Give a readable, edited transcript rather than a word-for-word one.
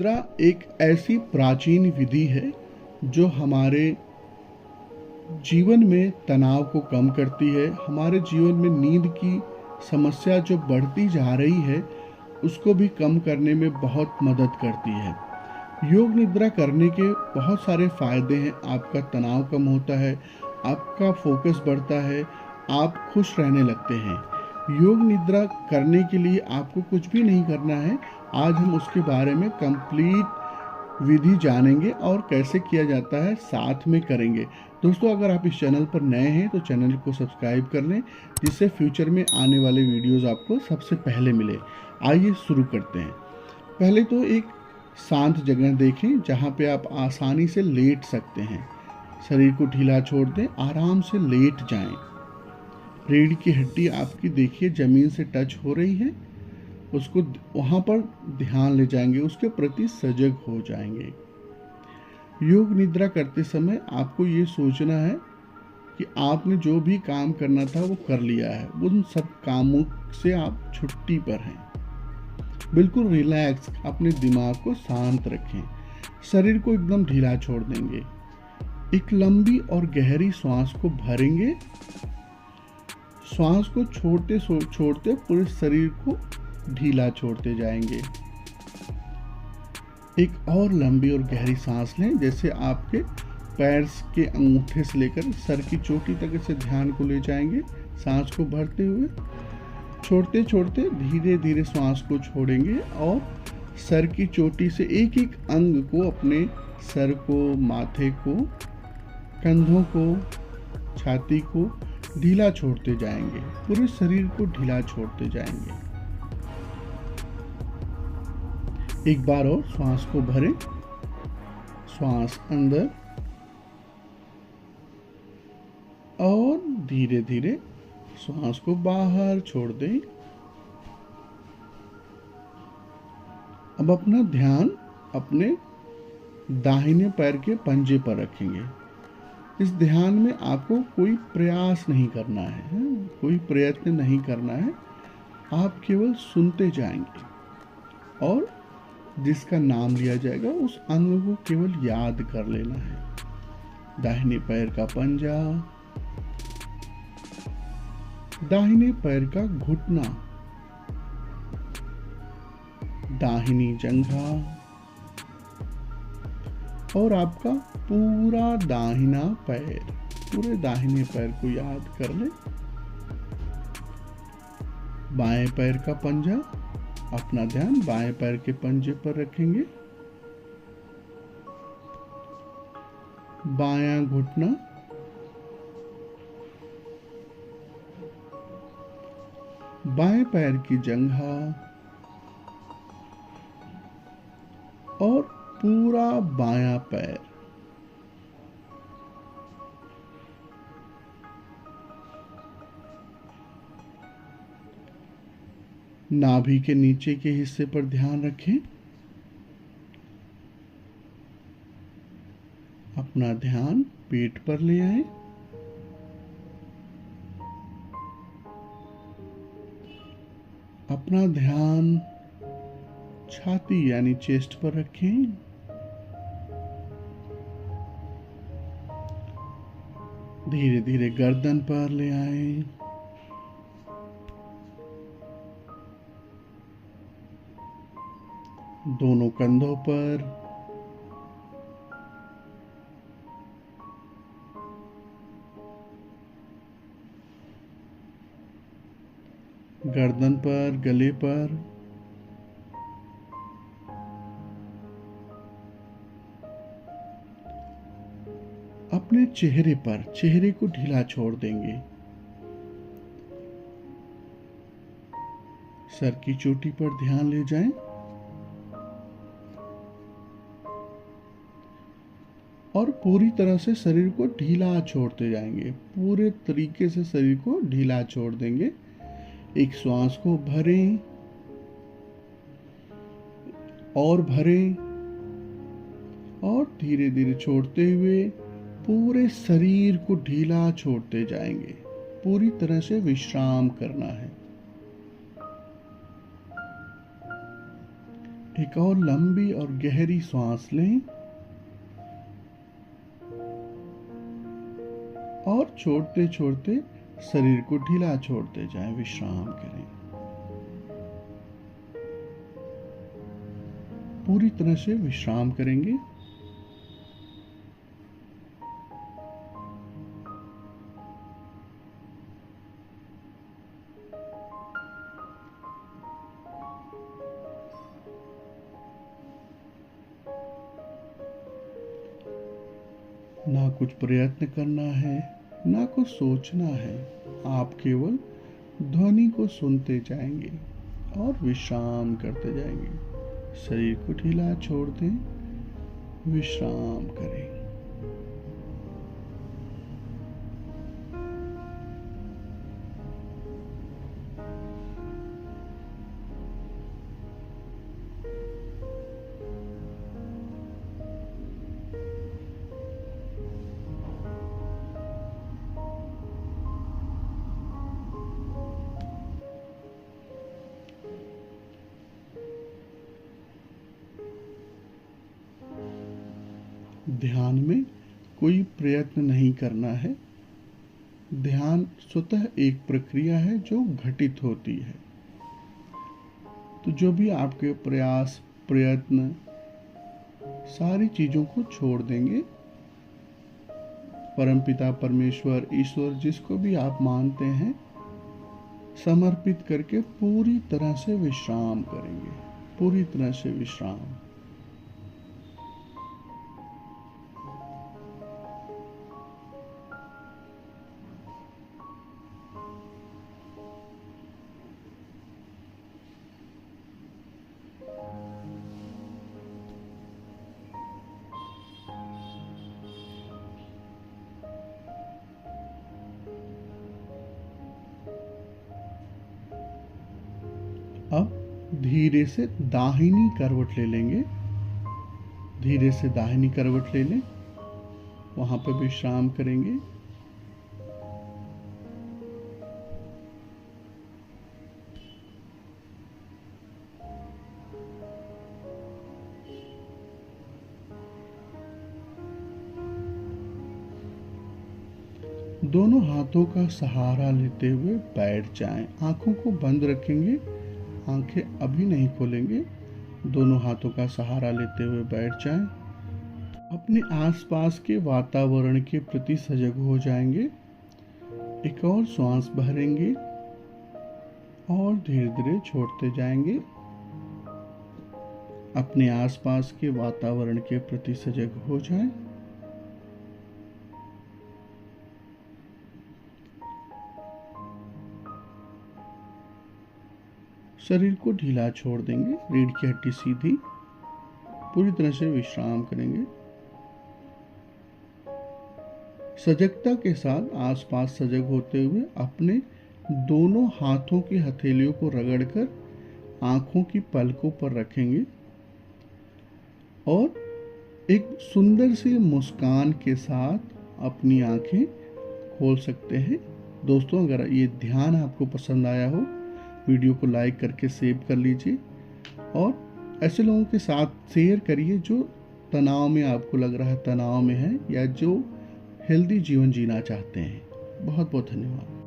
निद्रा एक ऐसी प्राचीन विधि है जो हमारे जीवन में तनाव को कम करती है। हमारे जीवन में नींद की समस्या जो बढ़ती जा रही है उसको भी कम करने में बहुत मदद करती है। योग निद्रा करने के बहुत सारे फायदे हैं। आपका तनाव कम होता है, आपका फोकस बढ़ता है, आप खुश रहने लगते हैं। योग निद्रा करने के लिए आपको कुछ भी नहीं करना है। आज हम उसके बारे में कंप्लीट विधि जानेंगे और कैसे किया जाता है साथ में करेंगे। दोस्तों, अगर आप इस चैनल पर नए हैं तो चैनल को सब्सक्राइब कर लें, जिससे फ्यूचर में आने वाले वीडियोस आपको सबसे पहले मिले। आइए शुरू करते हैं। पहले तो एक शांत जगह देखें जहाँ पे आप आसानी से लेट सकते हैं। शरीर को ढीला छोड़ दें, आराम से लेट जाएं। रीढ़ की हड्डी आपकी देखिए ज़मीन से टच हो रही है, उसको वहाँ पर ध्यान ले जाएंगे, उसके प्रति सजग हो जाएंगे। योग निद्रा करते समय आपको ये सोचना है कि आपने जो भी काम करना था वो कर लिया है, उन सब कामों से आप छुट्टी पर हैं। बिल्कुल रिलैक्स, अपने दिमाग को शांत रखें, शरीर को एकदम ढीला छोड़ देंगे। एक लंबी और गहरी सांस को भरेंगे। श्वास को छोड़ते छोड़ते पूरे शरीर को ढीला छोड़ते जाएंगे। एक और लंबी और गहरी सांस लें, जैसे आपके पैर के अंगूठे से लेकर सर की चोटी तक इसे ध्यान को ले जाएंगे। सांस को भरते हुए छोड़ते छोड़ते धीरे धीरे सांस को छोड़ेंगे और सर की चोटी से एक एक अंग को, अपने सर को, माथे को, कंधों को, छाती को ढीला छोड़ते जाएंगे। पूरे शरीर को ढीला छोड़ते जाएंगे। एक बार और श्वास को भरें, श्वास अंदर और धीरे धीरे श्वास को बाहर छोड़ दें। अब अपना ध्यान अपने दाहिने पैर के पंजे पर रखेंगे। इस ध्यान में आपको कोई प्रयास नहीं करना है, कोई प्रयत्न नहीं करना है। आप केवल सुनते जाएंगे और जिसका नाम लिया जाएगा उस अंग को केवल याद कर लेना है। दाहिने पैर का पंजा, दाहिने पैर का घुटना, दाहिनी जंघा और आपका पूरा दाहिना पैर। पूरे दाहिने पैर को याद कर लें। बाएं पैर का पंजा, अपना ध्यान बाएं पैर के पंजे पर रखेंगे। बायां घुटना, बाएं पैर की जंघा और पूरा बायां पैर। नाभि के नीचे के हिस्से पर ध्यान रखें। अपना ध्यान पेट पर ले आए। अपना ध्यान छाती यानी चेस्ट पर रखें। धीरे धीरे गर्दन पर ले आए। दोनों कंधों पर, गर्दन पर, गले पर, अपने चेहरे पर, चेहरे को ढीला छोड़ देंगे। सर की चोटी पर ध्यान ले जाएं और पूरी तरह से शरीर को ढीला छोड़ते जाएंगे। पूरे तरीके से शरीर को ढीला छोड़ देंगे। एक श्वास को भरें और भरें और धीरे धीरे छोड़ते हुए पूरे शरीर को ढीला छोड़ते जाएंगे। पूरी तरह से विश्राम करना है। एक और लंबी और गहरी सांस लें और छोड़ते छोड़ते शरीर को ढीला छोड़ते जाएं, विश्राम करें। पूरी तरह से विश्राम करेंगे। ना कुछ प्रयत्न करना है, ना कुछ सोचना है। आप केवल ध्वनि को सुनते जाएंगे और विश्राम करते जाएंगे। शरीर को ढीला छोड़ दें, विश्राम करें। ध्यान में कोई प्रयत्न नहीं करना है। ध्यान स्वतः एक प्रक्रिया है जो घटित होती है। तो जो भी आपके प्रयास, प्रयत्न, सारी चीजों को छोड़ देंगे। परमपिता परमेश्वर, ईश्वर, जिसको भी आप मानते हैं, समर्पित करके पूरी तरह से विश्राम करेंगे। पूरी तरह से विश्राम। अब धीरे से दाहिनी करवट ले लेंगे। धीरे से दाहिनी करवट ले लें, वहां पर विश्राम करेंगे। दोनों हाथों का सहारा लेते हुए बैठ जाएं। आंखों को बंद रखेंगे, आंखें अभी नहीं खोलेंगे। दोनों हाथों का सहारा लेते हुए बैठ जाएं। अपने आसपास के वातावरण के प्रति सजग हो जाएंगे। एक और श्वास भरेंगे और धीरे धीरे छोड़ते जाएंगे। अपने आसपास के वातावरण के प्रति सजग हो जाएं। शरीर को ढीला छोड़ देंगे, रीढ़ की हड्डी सीधी। पूरी तरह से विश्राम करेंगे। सजगता के साथ आसपास सजग होते हुए अपने दोनों हाथों की हथेलियों को रगड़कर आंखों की पलकों पर रखेंगे और एक सुंदर सी मुस्कान के साथ अपनी आंखें खोल सकते हैं। दोस्तों, अगर ये ध्यान आपको पसंद आया हो, वीडियो को लाइक करके सेव कर लीजिए और ऐसे लोगों के साथ शेयर करिए जो तनाव में, आपको लग रहा है तनाव में है, या जो हेल्दी जीवन जीना चाहते हैं। बहुत बहुत धन्यवाद।